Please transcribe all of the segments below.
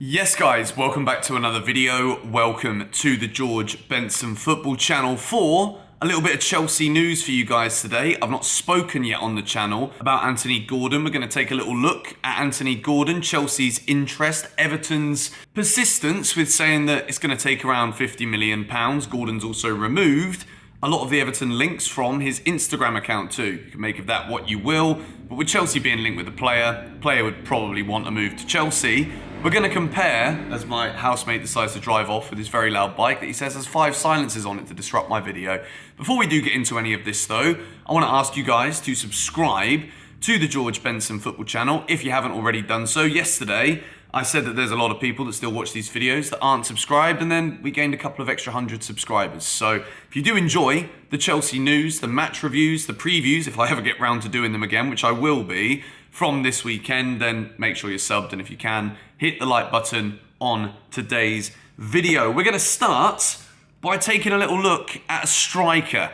Yes guys, welcome back to another video. Welcome to the George Benson football channel for a little bit of Chelsea news for you guys today. I've not spoken yet on the channel about Anthony Gordon. We're going to take a little look at Anthony Gordon, Chelsea's interest, Everton's persistence with saying that it's going to take around £50 million. Gordon's also removed a lot of the Everton links from his Instagram account too. You can make of that what you will, but with Chelsea being linked with the player would probably want to move to Chelsea. We're going to compare, as my housemate decides to drive off with his very loud bike that he says has 5 silences on it to disrupt my video. Before we do get into any of this though, I want to ask you guys to subscribe to the George Benson football channel if you haven't already done so. Yesterday, I said that there's a lot of people that still watch these videos that aren't subscribed, and then we gained a couple of extra 100 subscribers. So if you do enjoy the Chelsea news, the match reviews, the previews, if I ever get round to doing them again, which I will be, from this weekend, then make sure you're subbed, and if you can, hit the like button on today's video. We're going to start by taking a little look at a striker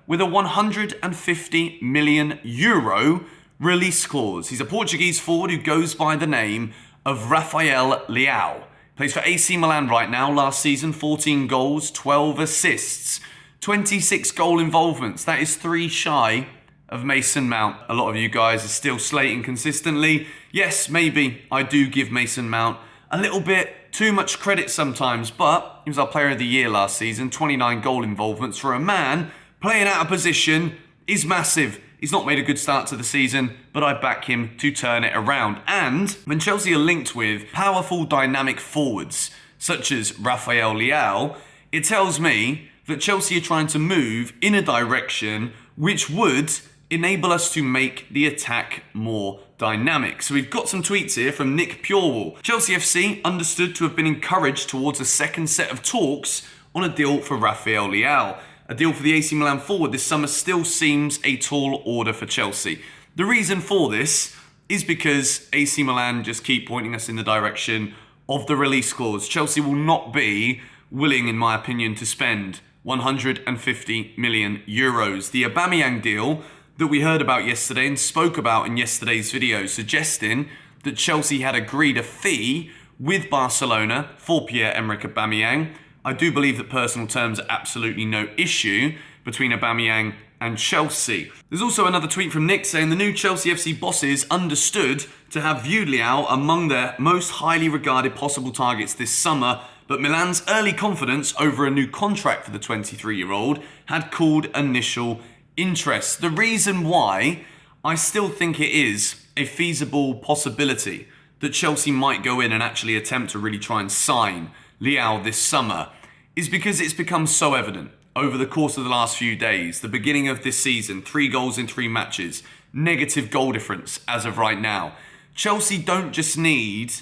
with a 150 million euro release clause. He's a Portuguese forward who goes by the name of Rafael Leao. Plays for AC Milan right now. Last season, 14 goals, 12 assists, 26 goal involvements. That is 3 shy of Mason Mount. A lot of you guys are still slating consistently. Yes, maybe I do give Mason Mount a little bit too much credit sometimes, but he was our player of the year last season. 29 goal involvements for a man playing out of position is massive. He's not made a good start to the season, but I back him to turn it around. And when Chelsea are linked with powerful, dynamic forwards, such as Rafael Leao, it tells me that Chelsea are trying to move in a direction which would enable us to make the attack more dynamic. So we've got some tweets here from Nick Purewall. Chelsea FC understood to have been encouraged towards a second set of talks on a deal for Rafael Leao. A deal for the AC Milan forward this summer still seems a tall order for Chelsea. The reason for this is because AC Milan just keep pointing us in the direction of the release clause. Chelsea will not be willing, in my opinion, to spend 150 million euros. The Aubameyang deal that we heard about yesterday and spoke about in yesterday's video, suggesting that Chelsea had agreed a fee with Barcelona for Pierre-Emerick Aubameyang. I do believe that personal terms are absolutely no issue between Aubameyang and Chelsea. There's also another tweet from Nick saying the new Chelsea FC bosses understood to have viewed Leao among their most highly regarded possible targets this summer, but Milan's early confidence over a new contract for the 23-year-old had cooled initial interest. The reason why I still think it is a feasible possibility that Chelsea might go in and actually attempt to really try and sign Leao this summer is because it's become so evident over the course of the last few days. The beginning of this season, 3 goals in 3 matches, negative goal difference as of right now. Chelsea don't just need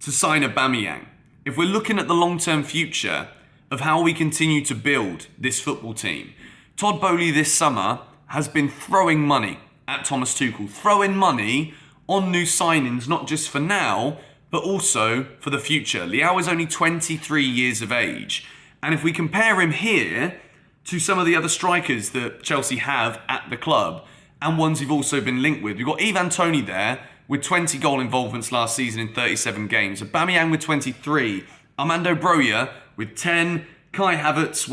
to sign Aubameyang. If we're looking at the long-term future of how we continue to build this football team, Todd Boehly this summer has been throwing money at Thomas Tuchel, throwing money on new signings, not just for now, but also for the future. Leao is only 23 years of age. And if we compare him here to some of the other strikers that Chelsea have at the club and ones he've also been linked with, we've got Ivan Toney there with 20 goal involvements last season in 37 games. Aubameyang with 23. Armando Broja with 10. Kai Havertz,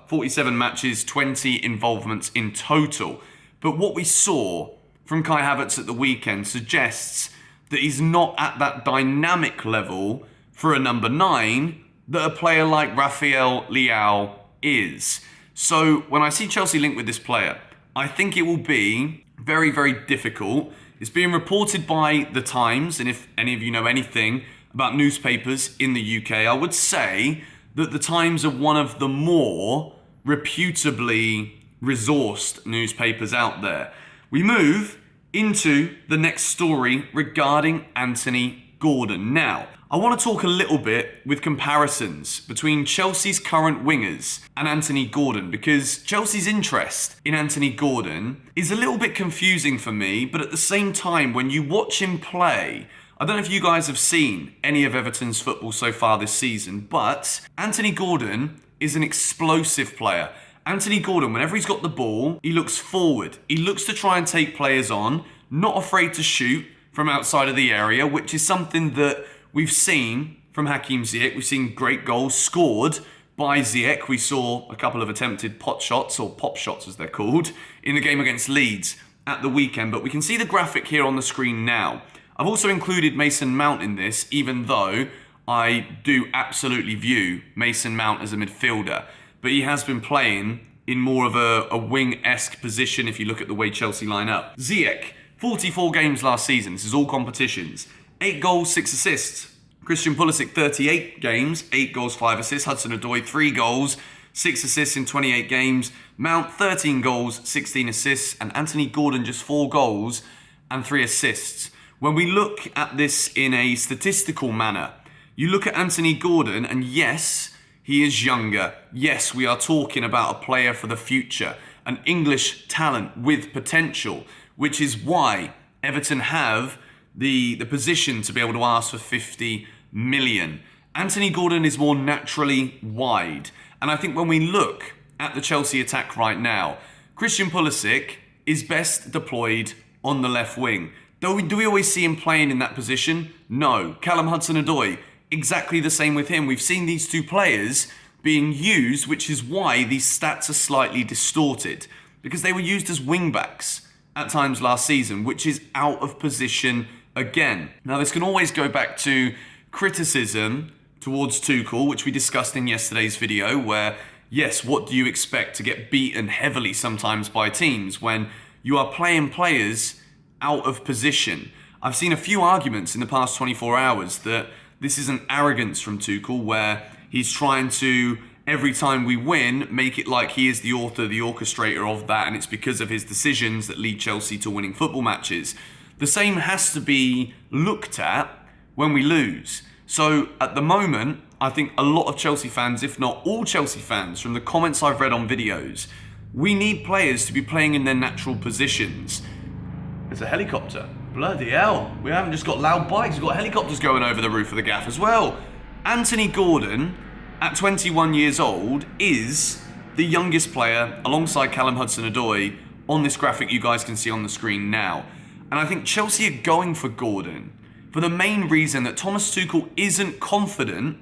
47 matches, 20 involvements in total. But what we saw from Kai Havertz at the weekend suggests that he's not at that dynamic level for a number 9 that a player like Rafael Leao is. So when I see Chelsea linked with this player, I think it will be very, very difficult. It's being reported by The Times, and if any of you know anything about newspapers in the UK, I would say that The Times are one of the more reputably resourced newspapers out there. We move into the next story regarding Anthony Gordon. Now, I want to talk a little bit with comparisons between Chelsea's current wingers and Anthony Gordon, because Chelsea's interest in Anthony Gordon is a little bit confusing for me, but at the same time, when you watch him play, I don't know if you guys have seen any of Everton's football so far this season, but Anthony Gordon is an explosive player. Anthony Gordon, whenever he's got the ball, he looks forward. He looks to try and take players on, not afraid to shoot from outside of the area, which is something that we've seen from Hakim Ziyech, we've seen great goals scored by Ziyech. We saw a couple of attempted pot shots, or pop shots as they're called, in the game against Leeds at the weekend. But we can see the graphic here on the screen now. I've also included Mason Mount in this, even though I do absolutely view Mason Mount as a midfielder. But he has been playing in more of a wing-esque position if you look at the way Chelsea line up. Ziyech, 44 games last season. This is all competitions. 8 goals, 6 assists. Christian Pulisic, 38 games, 8 goals, 5 assists. Hudson-Odoi, 3 goals, 6 assists in 28 games. Mount, 13 goals, 16 assists. And Anthony Gordon, just 4 goals and 3 assists. When we look at this in a statistical manner, you look at Anthony Gordon, and yes, he is younger. Yes, we are talking about a player for the future, an English talent with potential, which is why Everton have the position to be able to ask for 50 million. Anthony Gordon is more naturally wide. And I think when we look at the Chelsea attack right now, Christian Pulisic is best deployed on the left wing. Do we always see him playing in that position? No. Callum Hudson-Odoi, exactly the same with him. We've seen these two players being used, which is why these stats are slightly distorted, because they were used as wing-backs at times last season, which is out of position again. Now, this can always go back to criticism towards Tuchel, which we discussed in yesterday's video, where, yes, what do you expect to get beaten heavily sometimes by teams when you are playing players out of position? I've seen a few arguments in the past 24 hours that this is an arrogance from Tuchel, where he's trying to, every time we win, make it like he is the author, the orchestrator of that, and it's because of his decisions that lead Chelsea to winning football matches. The same has to be looked at when we lose. So at the moment, I think a lot of Chelsea fans, if not all Chelsea fans, from the comments I've read on videos, we need players to be playing in their natural positions. There's a helicopter. Bloody hell. We haven't just got loud bikes, we've got helicopters going over the roof of the gaff as well. Anthony Gordon, at 21 years old, is the youngest player, alongside Callum Hudson-Odoi, on this graphic you guys can see on the screen now. And I think Chelsea are going for Gordon for the main reason that Thomas Tuchel isn't confident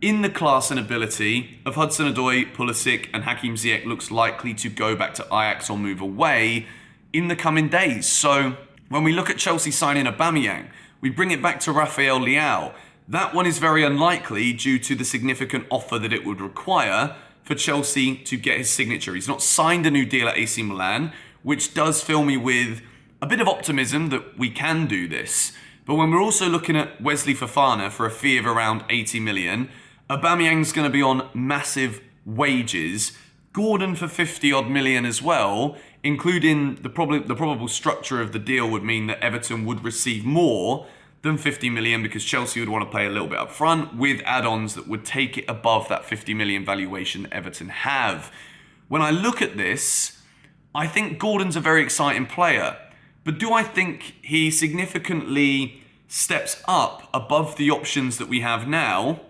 in the class and ability of Hudson-Odoi, Pulisic, and Hakim Ziyech looks likely to go back to Ajax or move away in the coming days. So when we look at Chelsea signing Aubameyang, we bring it back to Rafael Leao. That one is very unlikely due to the significant offer that it would require for Chelsea to get his signature. He's not signed a new deal at AC Milan, which does fill me with a bit of optimism that we can do this. But when we're also looking at Wesley Fofana for a fee of around 80 million, Aubameyang's going to be on massive wages, Gordon for 50 odd million as well, including the probable structure of the deal would mean that Everton would receive more than 50 million because Chelsea would want to pay a little bit up front with add-ons that would take it above that 50 million valuation that Everton have. When I look at this, I think Gordon's a very exciting player, but do I think he significantly steps up above the options that we have now?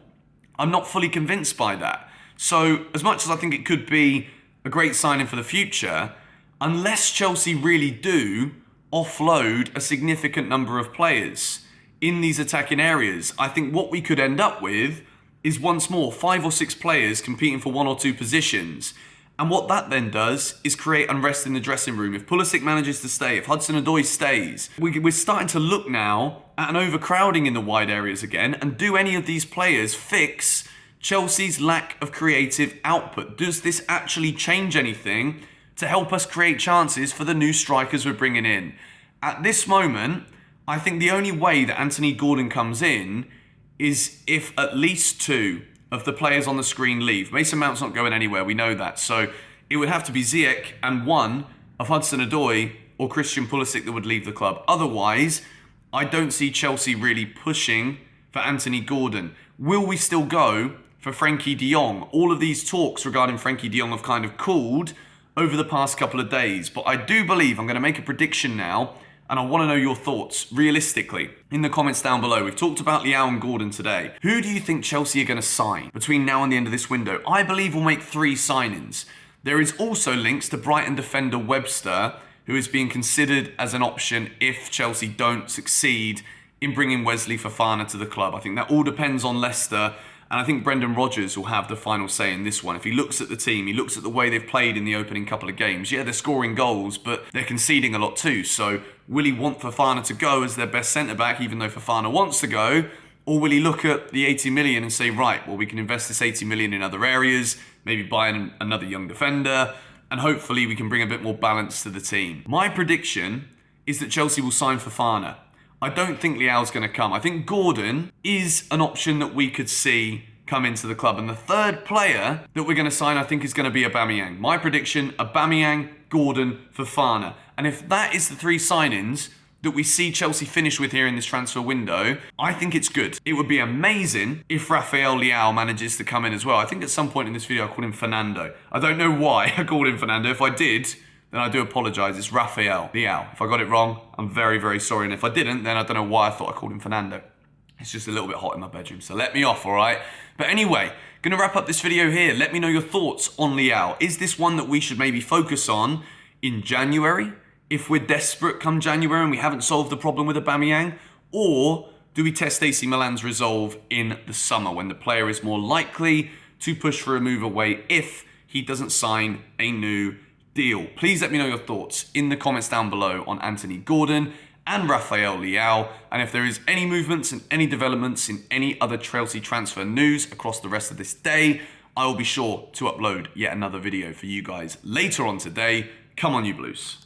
I'm not fully convinced by that. So as much as I think it could be a great signing for the future, unless Chelsea really do offload a significant number of players in these attacking areas, I think what we could end up with is once more 5 or 6 players competing for 1 or 2 positions. And what that then does is create unrest in the dressing room. If Pulisic manages to stay, if Hudson-Odoi stays, we're starting to look now at an overcrowding in the wide areas again. And do any of these players fix Chelsea's lack of creative output? Does this actually change anything to help us create chances for the new strikers we're bringing in? At this moment, I think the only way that Anthony Gordon comes in is if at least 2 of the players on the screen leave. Mason Mount's not going anywhere, we know that. So it would have to be Ziyech and 1 of Hudson-Odoi or Christian Pulisic that would leave the club. Otherwise, I don't see Chelsea really pushing for Anthony Gordon. Will we still go for Frenkie de Jong? All of these talks regarding Frenkie de Jong have kind of cooled over the past couple of days. But I do believe, I'm going to make a prediction now, and I want to know your thoughts, realistically, in the comments down below. We've talked about Leao and Gordon today. Who do you think Chelsea are going to sign between now and the end of this window? I believe we'll make 3 signings. There is also links to Brighton defender Webster, who is being considered as an option if Chelsea don't succeed in bringing Wesley Fofana to the club. I think that all depends on Leicester. And I think Brendan Rodgers will have the final say in this one. If he looks at the team, he looks at the way they've played in the opening couple of games. Yeah, they're scoring goals, but they're conceding a lot too. So will he want Fofana to go as their best centre-back, even though Fofana wants to go? Or will he look at the 80 million and say, right, well, we can invest this 80 million in other areas, maybe buy another young defender, and hopefully we can bring a bit more balance to the team. My prediction is that Chelsea will sign Fofana. I don't think Leao's going to come. I think Gordon is an option that we could see come into the club. And the third player that we're going to sign, I think, is going to be Aubameyang. My prediction, Aubameyang, Gordon, Fofana. And if that is the three signings that we see Chelsea finish with here in this transfer window, I think it's good. It would be amazing if Rafael Leao manages to come in as well. I think at some point in this video I called him Fernando. I don't know why I called him Fernando. If I did, then I do apologise. It's Rafael Leao. If I got it wrong, I'm very, very sorry. And if I didn't, then I don't know why I thought I called him Fernando. It's just a little bit hot in my bedroom, so let me off, all right? But anyway, gonna wrap up this video here. Let me know your thoughts on Leao. Is this one that we should maybe focus on in January, if we're desperate come January and we haven't solved the problem with Aubameyang? Or do we test AC Milan's resolve in the summer when the player is more likely to push for a move away if he doesn't sign a new deal? Please let me know your thoughts in the comments down below on Anthony Gordon and Rafael Leao. And if there is any movements and any developments in any other Chelsea transfer news across the rest of this day, I will be sure to upload yet another video for you guys later on today. Come on, you Blues.